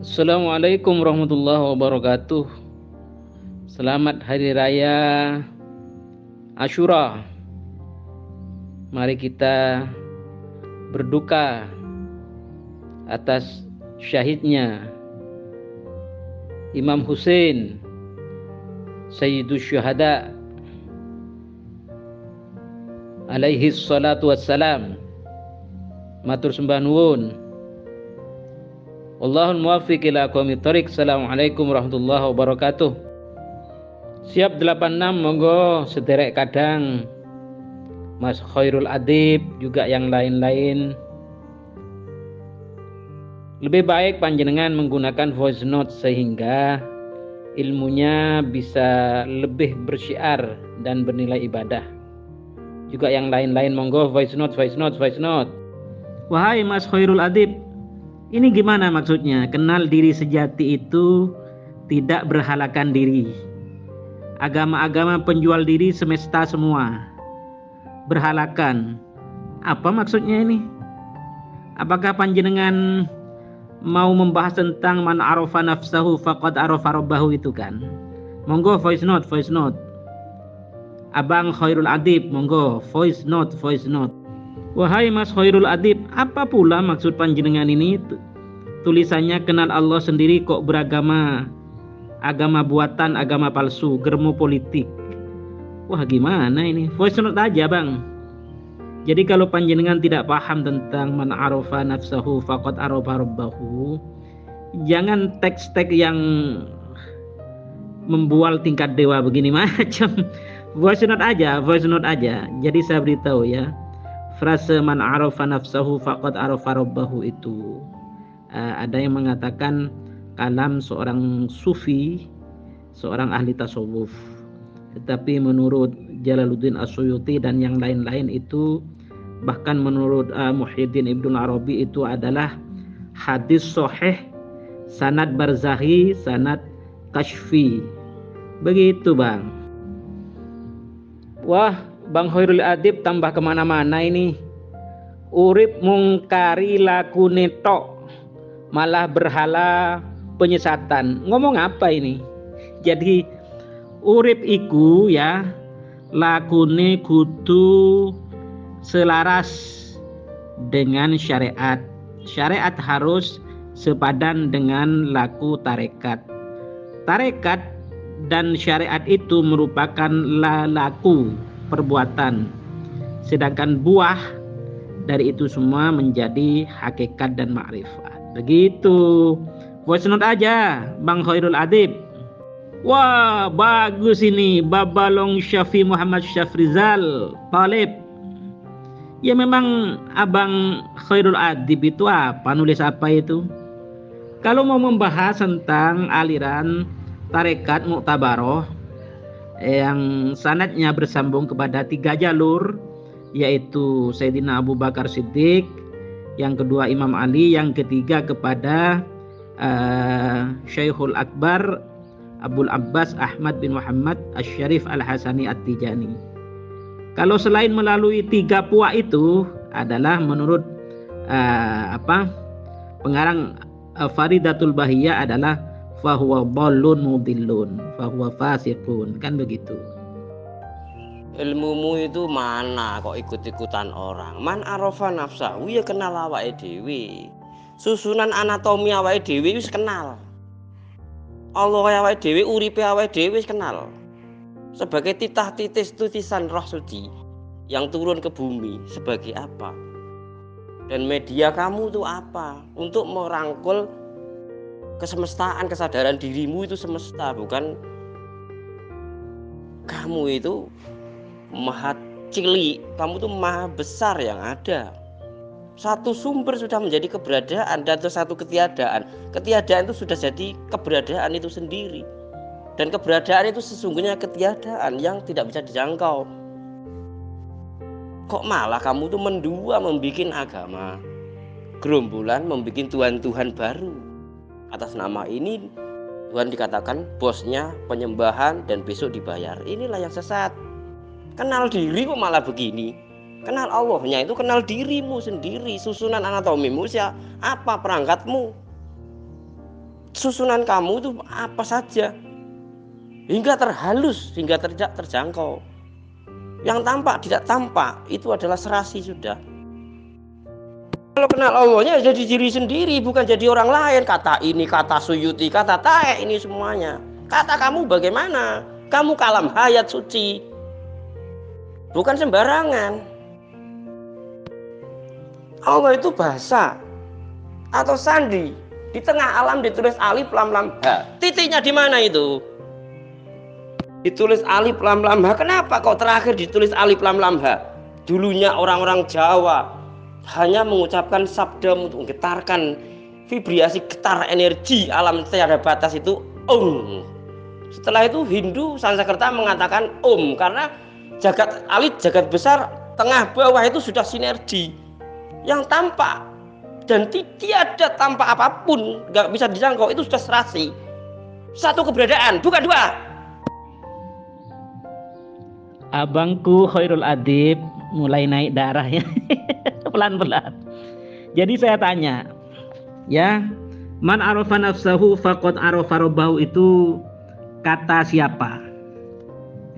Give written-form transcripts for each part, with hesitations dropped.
Assalamualaikum warahmatullahi wabarakatuh. Selamat Hari Raya Asyura. Mari kita berduka atas syahidnya Imam Hussein Sayyidus Syuhada alaihi salatu wassalam. Matur sembah nuwun. Wallahul muwaffiq ila aqwamit thoriq. Assalamualaikum warahmatullahi wabarakatuh. Siap 86, monggo sederek kadang Mas Khairul Adib juga yang lain-lain. Lebih baik panjenengan menggunakan voice note sehingga ilmunya bisa lebih bersyiar dan bernilai ibadah. Juga yang lain-lain monggo voice note. Wahai Mas Khairul Adib, ini gimana maksudnya? Kenal diri sejati itu tidak berhalakan diri. Agama-agama penjual diri semesta semua berhalakan. Apa maksudnya ini? Apakah panjenengan mau membahas tentang man arafa nafsahu faqad arafa rabbahu itu kan? Monggo voice note. Abang Khairul Adib, monggo voice note. Wahai Mas Khairul Adib, apa pula maksud panjenengan ini? Tulisannya kenal Allah sendiri kok beragama, agama buatan, agama palsu, germo politik. Wah, gimana ini? Voice note aja, Bang. Jadi kalau panjenengan tidak paham tentang man arafa nafsahu faqad arafa rabbahu, jangan teks-teks yang membual tingkat dewa begini macam. Voice note aja. Jadi saya beritahu ya, frase man arafa nafsahu faqad arafa rabbahu itu ada yang mengatakan kalam seorang sufi, seorang ahli tasawuf. Tetapi menurut Jalaluddin As-Suyuti dan yang lain-lain itu, bahkan menurut Muhyiddin Ibnu Arabi itu adalah hadis sahih, sanad barzakhi, sanad kashfi. Begitu, Bang. Wah, Bang Khairul Adib tambah kemana-mana ini. Urip mungkari lakune tok, malah berhala penyesatan. Ngomong apa ini? Jadi urip iku ya lakune kudu selaras dengan syariat. Syariat harus sepadan dengan laku tarekat. Tarekat dan syariat itu merupakan laku perbuatan, sedangkan buah dari itu semua menjadi hakikat dan makrifat. Begitu. Voice note aja, Bang Khairul Adib. Wah, bagus ini. Babalong Syafi Muhammad Syafrizal Talib. Ya memang Abang Khairul Adib itu apa? Nulis apa itu? Kalau mau membahas tentang aliran tarekat Mu'tabaroh yang sanadnya bersambung kepada 3 jalur, yaitu Sayyidina Abu Bakar Siddiq, yang kedua Imam Ali, yang ketiga kepada Syekhul Akbar Abul Abbas Ahmad bin Muhammad Asy-Syarif Al-Hasani At-Tijani. Kalau selain melalui 3 puak itu adalah menurut pengarang Faridatul Bahiyah adalah fahuwa dhallun mudillun, fahuwa fasiqun, kan begitu. Ilmumu itu mana kok ikut-ikutan orang? Man arafa nafsahu ya kenal awake dhewe. Susunan anatomi awake dhewe wis kenal. Allah awake dhewe, uripe awake dhewe wis kenal. Sebagai titisan roh suci yang turun ke bumi sebagai apa? Dan media kamu itu apa? Untuk merangkul kesemestaan, kesadaran dirimu itu semesta, bukan kamu itu maha cilik, kamu itu maha besar yang ada. Satu sumber sudah menjadi keberadaan dan satu ketiadaan. Ketiadaan itu sudah jadi keberadaan itu sendiri. Dan keberadaan itu sesungguhnya ketiadaan yang tidak bisa dijangkau. Kok malah kamu itu mendua membuat agama, gerombolan membuat Tuhan-Tuhan baru. Atas nama ini Tuhan dikatakan bosnya penyembahan dan besok dibayar. Inilah yang sesat. Kenal diri kok malah begini. Kenal Allahnya itu kenal dirimu sendiri. Susunan anatomimu, apa perangkatmu. susunan kamu itu apa saja, hingga terhalus, hingga tidak terjangkau. Yang tampak tidak tampak itu adalah serasi sudah. Kalau kenal Allahnya jadi diri sendiri, bukan jadi orang lain. Kata ini, kata Suyuti, kata Tae, ini semuanya. Kata kamu bagaimana? Kamu kalam hayat suci, bukan sembarangan. Allah itu bahasa atau sandi. Di tengah alam ditulis alif lam lam ha. Titiknya di mana itu? Ditulis alif lam lam ha. Kenapa kok terakhir ditulis alif lam lam ha? Dulunya orang-orang Jawa hanya mengucapkan sabda untuk menggetarkan vibrasi getar energi alam tiada batas itu Om. Setelah itu Hindu Sanskerta mengatakan Om, karena jagat alit, jagat besar, tengah bawah itu sudah sinergi yang tampak dan tiada tampak apapun, nggak bisa dijangkau, itu sudah serasi. Satu keberadaan, bukan dua. Abangku Khairul Adib mulai naik darahnya pelan-pelan. Jadi saya tanya, ya, man arafa nafsahu faqad arafa rabbahu itu kata siapa?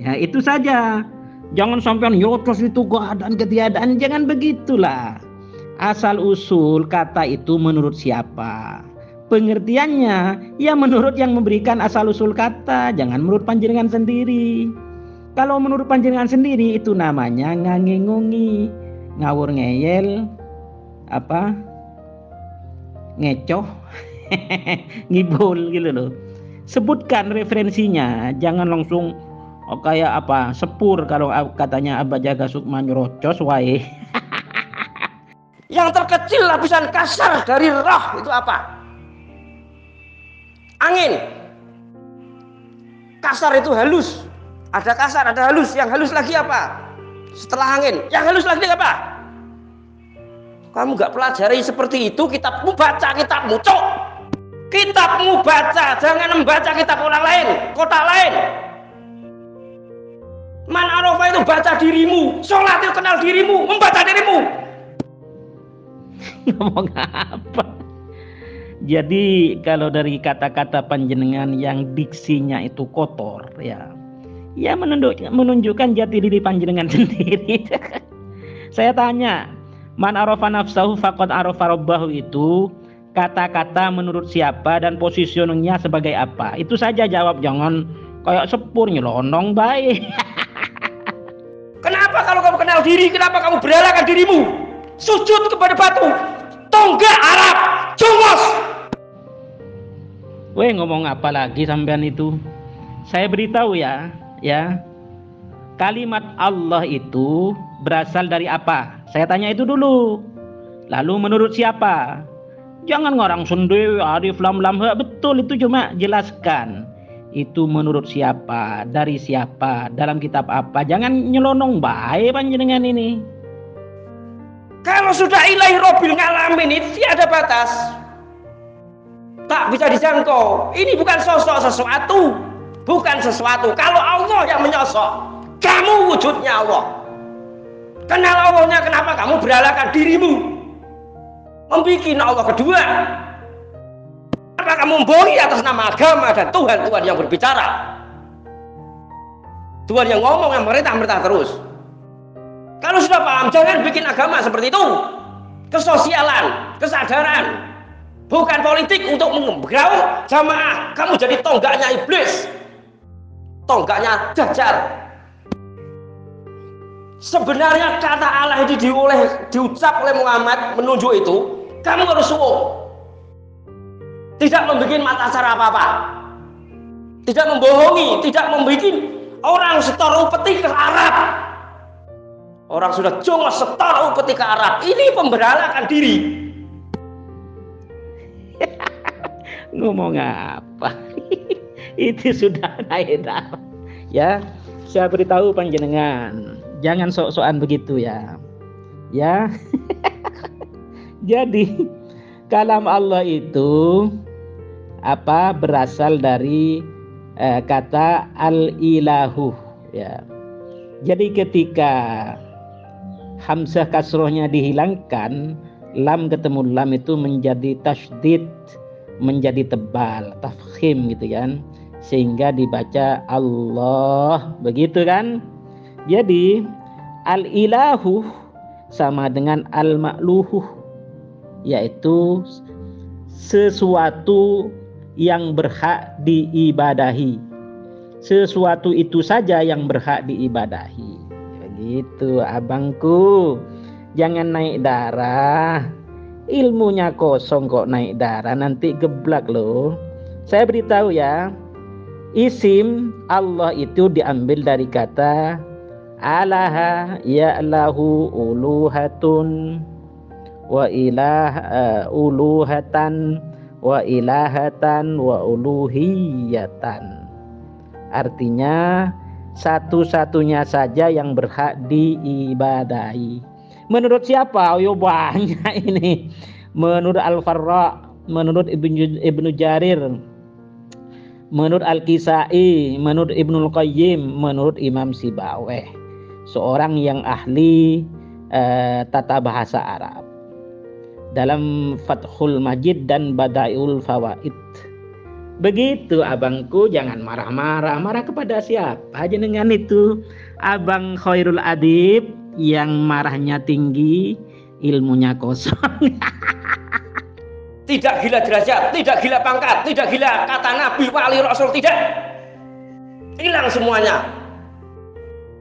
Ya, itu saja. Jangan sampai yotos itu keadaan ketiadaan, jangan begitulah. Asal usul kata itu menurut siapa? Pengertiannya ya menurut yang memberikan asal usul kata, jangan menurut panjenengan sendiri. Kalau menurut panjenengan sendiri itu namanya ngangengungi, ngawur ngeyel, ngecoh, ngibul gitu loh. Sebutkan referensinya, jangan langsung kayak sepur kalau katanya Abah Jaga Sukma nyerocos wae. Yang terkecil lapisan kasar dari roh itu apa? Angin. Kasar itu halus. Ada kasar, ada halus. Yang halus lagi apa? Setelah angin, yang halus lagi apa? Kamu gak pelajari seperti itu, kitabmu baca kitabmu, cok. Kitabmu baca, jangan membaca kitab orang lain, kota lain. Man arafa itu baca dirimu, sholat itu kenal dirimu, membaca dirimu. Ngomong apa? Jadi kalau dari kata-kata panjenengan yang diksinya itu kotor, ya menunjukkan jati diri panjenengan sendiri. Saya tanya, man arafa nafsahu faqad arafa rabbahu itu kata-kata menurut siapa dan positioningnya sebagai apa? Itu saja jawab, jangan kayak sepur nyelonong baik. Kenapa kalau kamu kenal diri, kenapa kamu beralakan dirimu? Sujud kepada batu, tonggak Arab, jongos. Weh, ngomong apa lagi sampean itu? Saya beritahu ya, kalimat Allah itu berasal dari apa? Saya tanya itu dulu. Lalu menurut siapa? Jangan ngarang sendiri, alif lam lam ha. Betul, itu cuma jelaskan. Itu menurut siapa, dari siapa, dalam kitab apa. Jangan nyelonong baik panjenengan ini. Kalau sudah ilahi robil ngalamin itu tiada batas, tak bisa dijangkau. Ini bukan sosok sesuatu, bukan sesuatu. Kalau Allah yang menyosok, kamu wujudnya Allah. Kenal Allahnya, kenapa kamu beralakan dirimu membikin Allah kedua? Kenapa kamu membohongi atas nama agama dan Tuhan yang berbicara, Tuhan yang ngomong, yang merintah terus? Kalau sudah paham, jangan bikin agama seperti itu. Kesosialan, kesadaran, bukan politik untuk menggaung jamaah. Kamu jadi tonggaknya iblis, tonggaknya Dajjal. Sebenarnya kata Allah ini diucap oleh Muhammad menunjuk itu, kamu harus suwung. Tidak membuat mata cara apa-apa, tidak membohongi, tidak membuat orang setor upeti ke Arab. Orang sudah jongos setor upeti ke Arab. Ini pemberalakan diri. Ngomong apa? Itu sudah naik darah. Ya, saya beritahu panjenengan, jangan sok-sokan begitu ya. Jadi kalam Allah itu berasal dari kata al-ilahu, ya. Jadi ketika hamzah kasrohnya dihilangkan, lam ketemu lam itu menjadi tasydid, menjadi tebal, tafkhim gitu kan, sehingga dibaca Allah, begitu kan. Jadi al-ilahu sama dengan al-ma'luhu, yaitu sesuatu yang berhak diibadahi, sesuatu itu saja yang berhak diibadahi. Begitu abangku, jangan naik darah, ilmunya kosong kok naik darah, nanti geblak loh. Saya beritahu ya, isim Allah itu diambil dari kata alaha ya'lahu uluhatun wa uluhatan wa ilahatan wa uluhiyatan. Artinya satu-satunya saja yang berhak diibadahi. Menurut siapa? Oh banyak ini. Menurut Al-Farra, menurut Ibnu Jarir, menurut Al-Kisai, menurut Ibnul Qayyim, menurut Imam Sibaweh, seorang yang ahli tata bahasa Arab, dalam Fathul Majid dan Bada'iul Fawaid. Begitu abangku, jangan marah-marah. Marah kepada siapa jenengan itu? Abang Khairul Adib yang marahnya tinggi, ilmunya kosong. Tidak gila derajat, tidak gila pangkat, tidak gila kata Nabi, wali, Rasul, tidak. Hilang semuanya.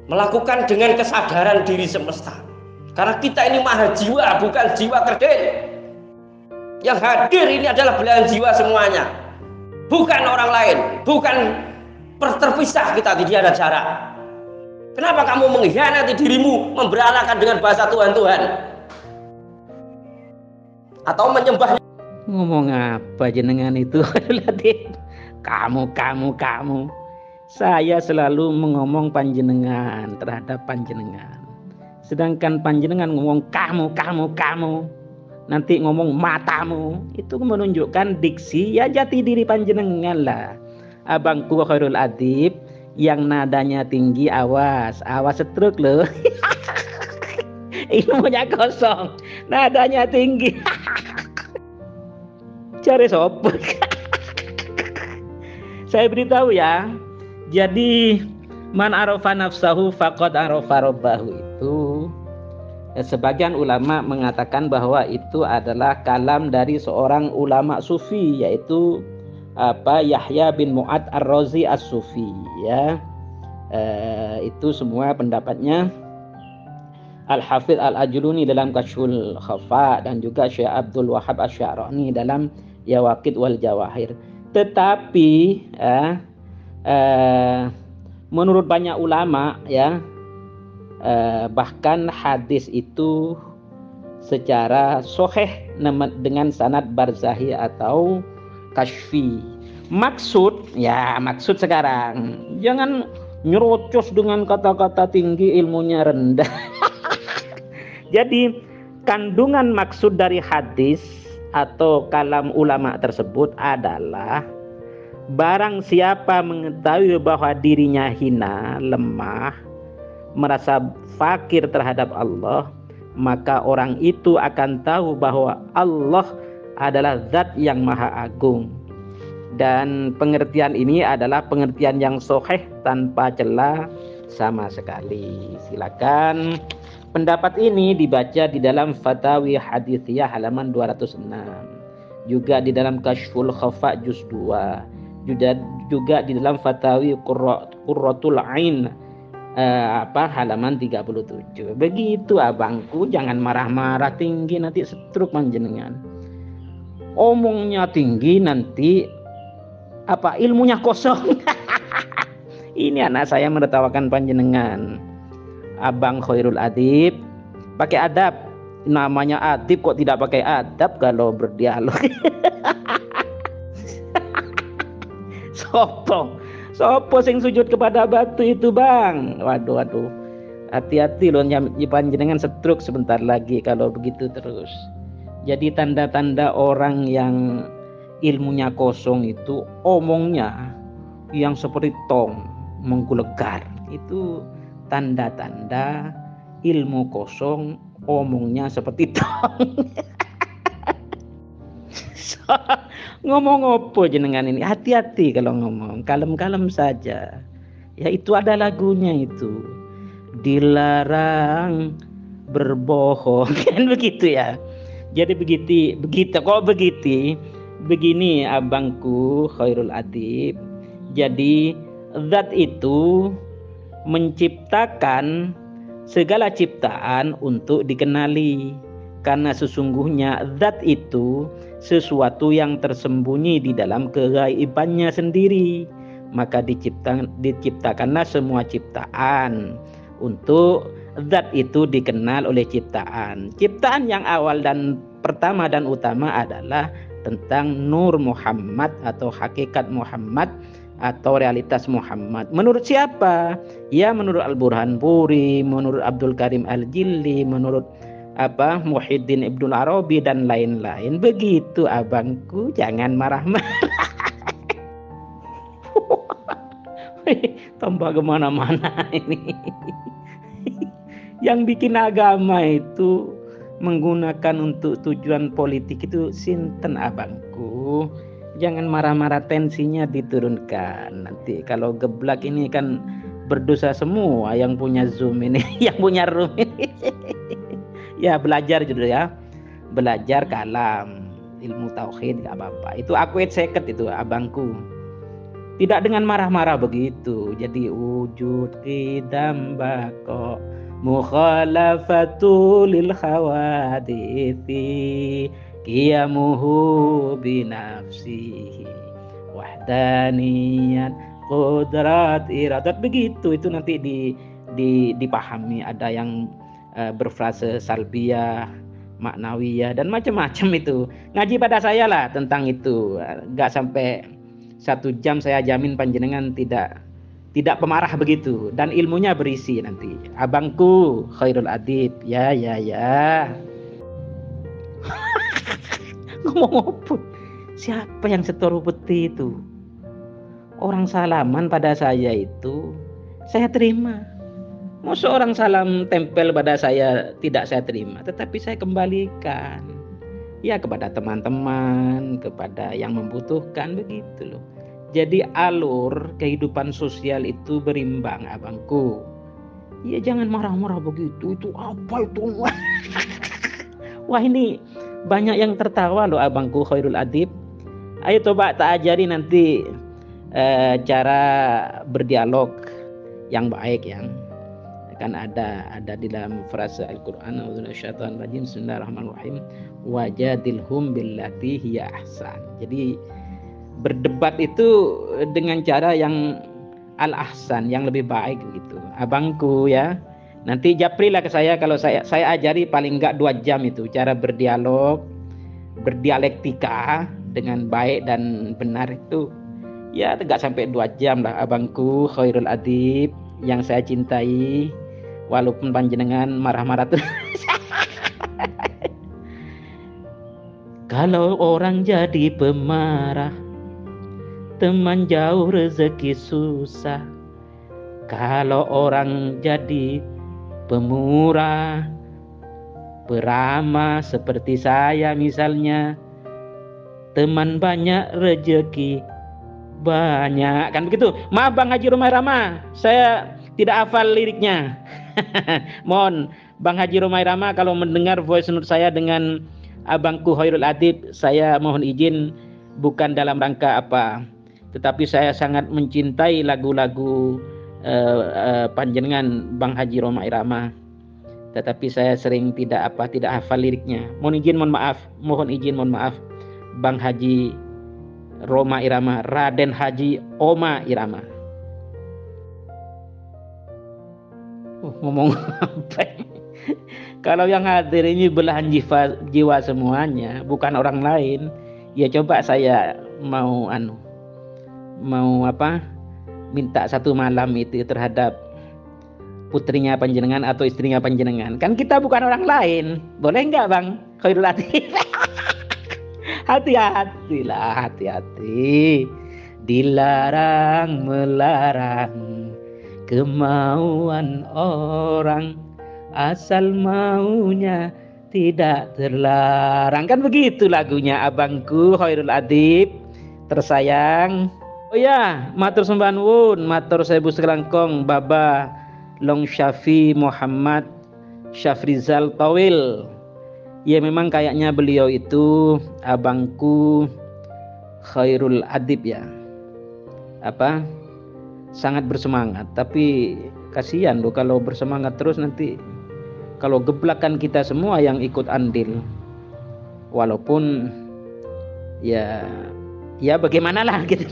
Melakukan dengan kesadaran diri semesta. Karena kita ini maha jiwa, bukan jiwa kerdil. Yang hadir ini adalah belahan jiwa semuanya, bukan orang lain, bukan terpisah kita, tidak ada jarak. Kenapa kamu mengkhianati dirimu, memberanakan dengan bahasa Tuhan-Tuhan atau menyembah? Ngomong apa jenengan itu? kamu. Saya selalu mengomong panjenengan terhadap panjenengan. Sedangkan panjenengan ngomong kamu. Nanti ngomong matamu. Itu menunjukkan diksi ya jati diri panjenengan lah. Abangku Khairul Adib yang nadanya tinggi, awas setruk loh. Ilmunya kosong, nadanya tinggi. Cari sopir. Saya beritahu ya. Jadi man arafa nafsahu faqad arafa rabbahu itu, sebagian ulama mengatakan bahwa itu adalah kalam dari seorang ulama sufi, yaitu Yahya bin Mu'ad Ar-Razi As-Sufi ya. Itu semua pendapatnya Al-Hafidh Al-Ajluni dalam Kashful Khafa dan juga Syekh Abdul Wahab Asy-Sya'rani dalam Yawaqid wal Jawahir. Tetapi menurut banyak ulama ya, bahkan hadis itu secara sahih dengan sanad barzahi atau kashfi. Maksud sekarang jangan nyerocos dengan kata-kata tinggi ilmunya rendah. Jadi kandungan maksud dari hadis atau kalam ulama tersebut adalah barang siapa mengetahui bahwa dirinya hina, lemah, merasa fakir terhadap Allah, maka orang itu akan tahu bahwa Allah adalah zat yang maha agung. Dan pengertian ini adalah pengertian yang sahih tanpa celah sama sekali. Silakan. Pendapat ini dibaca di dalam Fatawi Hadithiyah halaman 206. Juga di dalam Kashful Khafa juz 2. Juga di dalam Fatawi Qurratul Ain halaman 37. Begitu abangku, jangan marah-marah tinggi nanti stroke panjenengan. Omongnya tinggi nanti ilmunya kosong. Ini anak saya menertawakan panjenengan. Abang Khairul Adib pakai adab. Namanya adib kok tidak pakai adab kalau berdialog. Sopo sing sujud kepada batu itu bang? Waduh. Hati-hati loh panjenengan stroke sebentar lagi kalau begitu terus. Jadi tanda-tanda orang yang ilmunya kosong itu omongnya yang seperti tong menggelegar, itu tanda-tanda ilmu kosong, omongnya seperti tong. Ngomong opo jenengan ini? Hati-hati kalau ngomong, kalem-kalem saja. Ya itu ada lagunya itu. Dilarang berbohong kan begitu ya. Jadi begitu kok begitu. Begini abangku Khairul Adib. Jadi zat itu menciptakan segala ciptaan untuk dikenali, karena sesungguhnya zat itu sesuatu yang tersembunyi di dalam kegaibannya sendiri. Maka diciptakanlah semua ciptaan untuk zat itu dikenal oleh ciptaan. Ciptaan yang awal dan pertama dan utama adalah tentang Nur Muhammad atau hakikat Muhammad atau realitas Muhammad. Menurut siapa? Ya menurut Al-Burhanpuri, menurut Abdul Karim Al-Jilli, menurut Muhyiddin Ibnul Arabi dan lain-lain. Begitu abangku, jangan marah-marah. Tambah kemana-mana ini. Yang bikin agama itu menggunakan untuk tujuan politik itu sinten abangku. Jangan marah-marah, tensinya diturunkan. Nanti kalau geblak ini kan berdosa semua yang punya Zoom ini, yang punya room ini. Ya belajar judul ya. Belajar kalam, ilmu tauhid gak apa-apa. Itu aku seket itu abangku. Tidak dengan marah-marah begitu. Jadi wujud qidam bako mukhalafatu lil khawadithi qiyamuhu binafsihi wahdaniyat qudrat iradat. Begitu itu nanti dipahami. Ada yang berfrase salbiyah, maknawiyah dan macam-macam itu. Ngaji pada saya lah tentang itu. Gak sampai 1 jam, saya jamin panjenengan tidak pemarah begitu, dan ilmunya berisi nanti. Abangku Khairul Adib, ya. Ngomong apa? Siapa yang setor putih itu? Orang salaman pada saya itu saya terima. Mau seorang salam tempel pada saya tidak saya terima, tetapi saya kembalikan. Ya kepada teman-teman, kepada yang membutuhkan, begitu loh. Jadi alur kehidupan sosial itu berimbang abangku. Ya jangan marah-marah begitu. Itu apa itu? Wah ini banyak yang tertawa loh abangku Khairul Adib. Ayo coba tak ajari nanti cara berdialog yang baik yang kan ada di dalam frase Al-Qur'an, Bismillahirrahmanirrahim, wajadilhum billati hiya ahsan. Jadi berdebat itu dengan cara yang al-ahsan, yang lebih baik gitu. Abangku ya. Nanti japrilah ke saya, kalau saya ajari paling enggak 2 jam itu cara berdialog, berdialektika dengan baik dan benar itu. Ya enggak sampai 2 jam lah abangku Khairul Adib yang saya cintai. Walaupun panjenengan marah-marah terus. Kalau orang jadi pemarah, teman jauh rezeki susah. Kalau orang jadi pemurah, peramah seperti saya misalnya, teman banyak rezeki banyak, kan begitu. Maaf Bang Haji Romai Rama, saya tidak hafal liriknya. Mohon Bang Haji Romai Rama kalau mendengar voice note saya dengan abangku Khairul Adib, saya mohon izin bukan dalam rangka apa, tetapi saya sangat mencintai lagu-lagu panjenengan Bang Haji Romai Rama. Tetapi saya sering tidak hafal liriknya. Mohon izin, mohon maaf Bang Haji Roma Irama, Raden Haji Oma Irama. Ngomong apa? Kalau yang hadir ini belahan jiwa semuanya, bukan orang lain. Ya coba saya mau minta 1 malam itu terhadap putrinya panjenengan atau istrinya panjenengan. Kan kita bukan orang lain. Boleh enggak Bang Khairul Adib? Hati-hatilah, hati-hati. Dilarang melarang kemauan orang, asal maunya tidak terlarang. Kan begitu lagunya, abangku Khairul Adib tersayang. Oh ya, matur sembah nuwun, matur sewu selangkong Baba Long Syafi Muhammad Syafrizal Tawil. Ya memang kayaknya beliau itu abangku Khairul Adib ya. Sangat bersemangat, tapi kasihan loh kalau bersemangat terus nanti kalau geblakan kita semua yang ikut andil. Walaupun ya bagaimanalah gitu.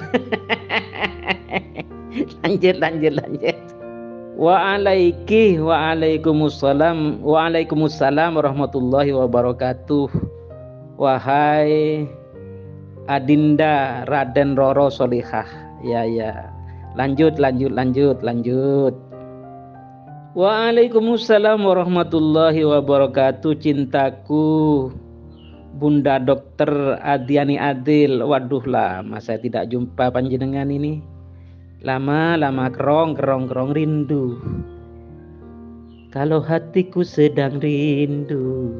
lanjut. Waalaikumsalam warahmatullahi wabarakatuh. Wahai Adinda Raden Roro Solihah. Ya. Lanjut. Waalaikumsalam warahmatullahi wabarakatuh. Cintaku Bunda Dokter Adiani Adil. Waduh, lama saya tidak jumpa panjenengan ini. Lama kerong rindu. Kalau hatiku sedang rindu,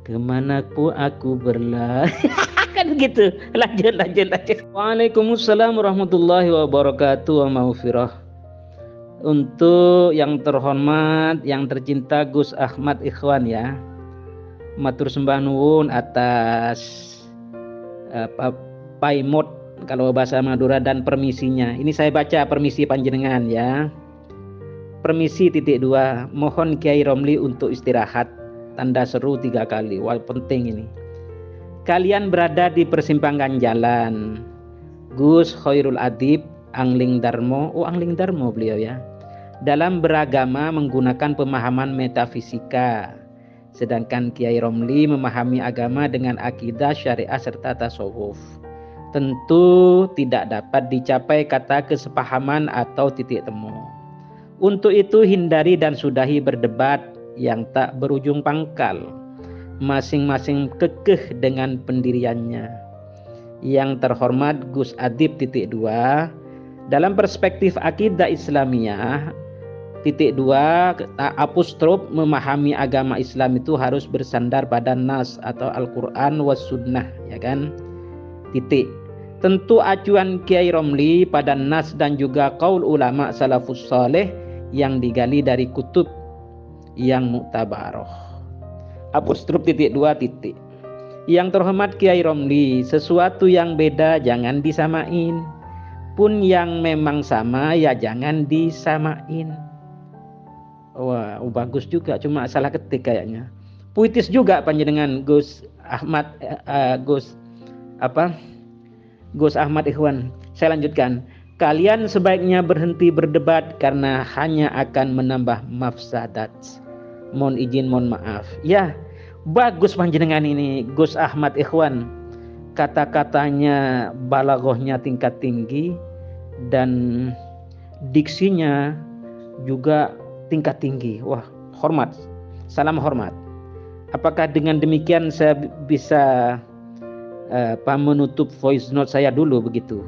kemanapun aku berlari. Kan gitu. Lanjut. Waalaikumsalam warahmatullahi wabarakatuh wa maghfirah. Untuk yang terhormat, yang tercinta Gus Ahmad Ikhwan ya. Matur sembah nuwun atas paimot kalau bahasa Madura dan permisinya. Ini saya baca permisi panjenengan ya. Permisi (2). Mohon Kiai Romli untuk istirahat. Tanda seru 3 kali. Wah, penting ini. Kalian berada di persimpangan jalan. Gus Khairul Adib Angling Darmo. Oh, Angling Darmo beliau ya. Dalam beragama menggunakan pemahaman metafisika. Sedangkan Kiai Romli memahami agama dengan akidah, syariah serta tasawuf. Tentu tidak dapat dicapai kata kesepahaman atau titik temu. Untuk itu hindari dan sudahi berdebat yang tak berujung pangkal. Masing-masing kekeh dengan pendiriannya. Yang terhormat Gus Adib (2). Dalam perspektif akidah Islamiyah, (2) apostrof memahami agama Islam itu harus bersandar pada nas atau Al-Quran was sunnah, ya kan? Titik. Tentu acuan Kiai Romli pada nas dan juga qaul ulama salafus saleh yang digali dari kutub yang muktabaroh. Apostrof (2). Yang terhormat Kiai Romli, sesuatu yang beda jangan disamain. Pun yang memang sama ya jangan disamain. Wah, bagus juga, cuma salah ketik kayaknya. Puitis juga panjenengan Gus Ahmad Gus Ahmad Ikhwan. Saya lanjutkan. Kalian sebaiknya berhenti berdebat karena hanya akan menambah mafsadat. Mohon izin, mohon maaf. Ya, bagus panjenengan ini Gus Ahmad Ikhwan. Kata-katanya balaghahnya tingkat tinggi dan diksinya juga tingkat tinggi. Wah, hormat. Salam hormat. Apakah dengan demikian saya bisa menutup voice note saya dulu begitu?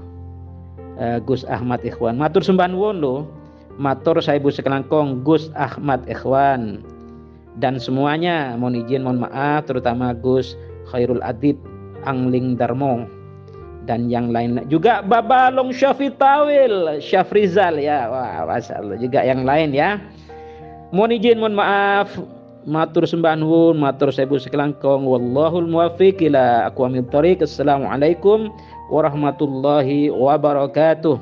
Gus Ahmad Ikhwan. Matur sembah nuwun lho. Matur saebu sekelangkong Gus Ahmad Ikhwan. Dan semuanya mohon izin, mohon maaf, terutama Gus Khairul Adib Angling Darmo dan yang lain juga Baba Long Syafi Tawil Syafrizal ya. Wah, masyaallah juga yang lain ya. Mohon izin, mohon maaf. Matur sembah nuwun, matur sewu sekelangkong. Wallahul muwaffiq ila aqwamit thoriq. Assalamualaikum warahmatullahi wabarakatuh.